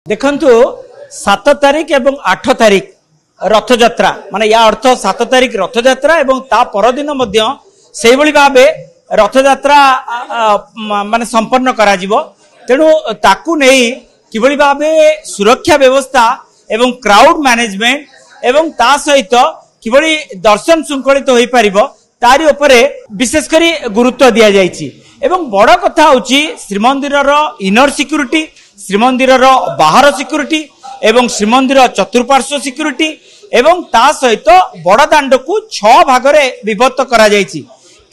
देखंतु 7 तारिख एवं 8 तारिख रथयात्रा माने या अर्थ 7 तारिख रथयात्रा एवं ता परदिन मध्य सेहि भली भाबे रथयात्रा माने संपन्न करा जिवो। तेणु ताकू नहीं किभली भाबे सुरक्षा व्यवस्था एवं क्राउड मैनेजमेंट एवं ता सहित किभली दर्शन शृंखलित होई परिबो तारी उपरे विशेष करी गुरुत्व दिया जायछि। एवं बड़ कथा होछि श्रीमंदिरर इनर सिक्यूरिटी, श्रीमंदिरर बाहर सिक्यूरिटी एवं श्रीमंदिर चतुर्पार्श्व सिक्यूरिटी एवं ता सहित बड़ दांड को 6 भागरे विभक्त करा जायछि।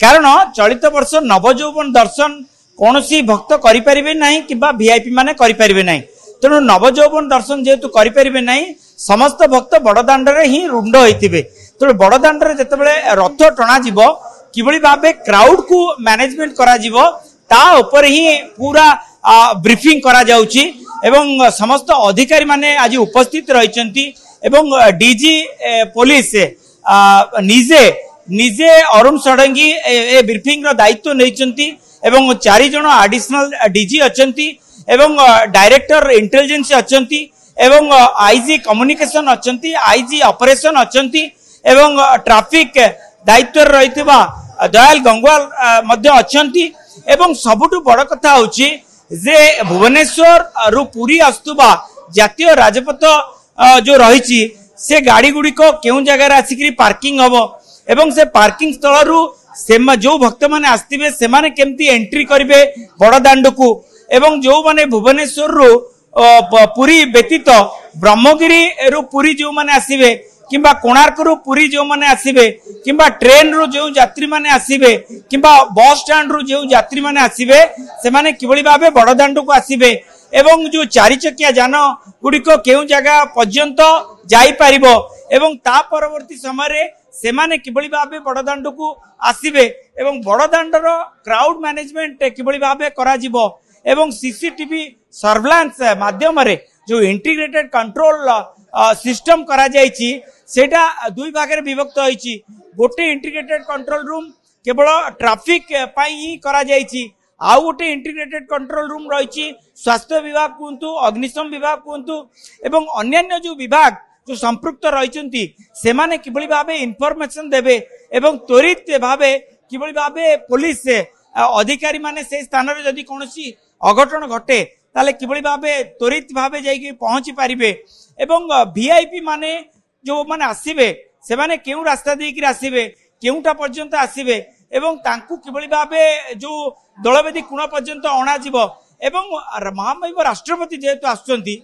कारण चलित वर्ष नवजौवन दर्शन कौनसी भक्त करि परिबे नाही किबा वीआईपी माने करि परिबे नाही। तेणु नवजौवन दर्शन जेहेतु करि परिबे नाही समस्त भक्त बड़ दांडरे ही रुंड होइतिबे। तेणु बड़ दांडरे जेतेबेले रथ टणा जिवो किभली भाबे क्राउड को मैनेजमेंट करा जिवो ता ऊपर ही पूरा ब्रीफिंग करा जाउची एवं समस्त अधिकारी माने आज उपस्थित रहिचंती एवं डीजी पुलिस निजे निजे अरुण षडंगी ए ब्रीफिंग रो दायित्व नैचंती एवं 4 जण एडिशनल डीजी अचंती एवं डायरेक्टर इंटेलिजेंस अचंती एवं आईजी कम्युनिकेशन अचंती, आईजी ऑपरेशन अचंती एवं ट्रैफिक दायित्व रहितबा दयाल गंगवाल मध्य अचंती। एवं सबुठु बड़ कथा होची जे भुवनेश्वर रु पुरी आस्तुबा जातीय राजपथ जो रही से गाड़ी गुड़ी को केउ जगह आसिक पार्किंग हम एवं से पार्किंग स्थल रु जो भक्त मैंने आसवे से केमती एंट्री करेंगे बड़ दांड को एवं जो माने भुवनेश्वर रु पुरी व्यतीत ब्रह्मगिरी रु पुरी जो माने आसवे किंबा कोणार्क रु पुरी जो माने आसवे किंबा ट्रेन रु जो यात्री माने आसवे किंबा बस स्टैंड रु जो यात्री माने आसवे से माने किभली भाबे बड़ दांड को आसवे एवं जो 4 चकिया जान गुड़िक केउ जगह पर्यंत जाई परिबो एवं ता परवर्ती समय से माने किभली भाबे बड़ दांड को आसवे एवं बड़ दांडर क्राउड मैनेजमेंट किभली भाबे करा जिवो एवं सीसीटीवी सर्वेलेंस माध्यम रे जो इंटीग्रेटेड कंट्रोल सिस्टम करा जायछि सेटा 2 भागरे विभक्त होईछि। गोटे इंटीग्रेटेड कंट्रोल रूम केवल ट्रैफिक पाई ही करा जायछि, आउ गोटे इंटीग्रेटेड कंट्रोल रूम रही स्वास्थ्य विभाग कहतु, अग्निशम विभाग कहतु एवं अन्यान्य जो विभाग जो संपृक्त रही से माने किभली भाबे इनफॉरमेशन देबे एवं त्वरित भाबे किभली भाबे पुलिस अधिकारी माने से स्थान रे जदि कोनोसी अघटन घटे ताले किभली भाबे त्वरित भाबे जाई पहुंची पारिबे एवं वीआईपी माने जो माने आसीबे से माने केउ रास्ता देकी आसीबे केउटा पर्यंत आसीबे एवं तांकु किभली भाबे जो दलवेदी कोण पर्यंत अणा जिवो एवं महामहिम राष्ट्रपति जेहेतु आसुचंती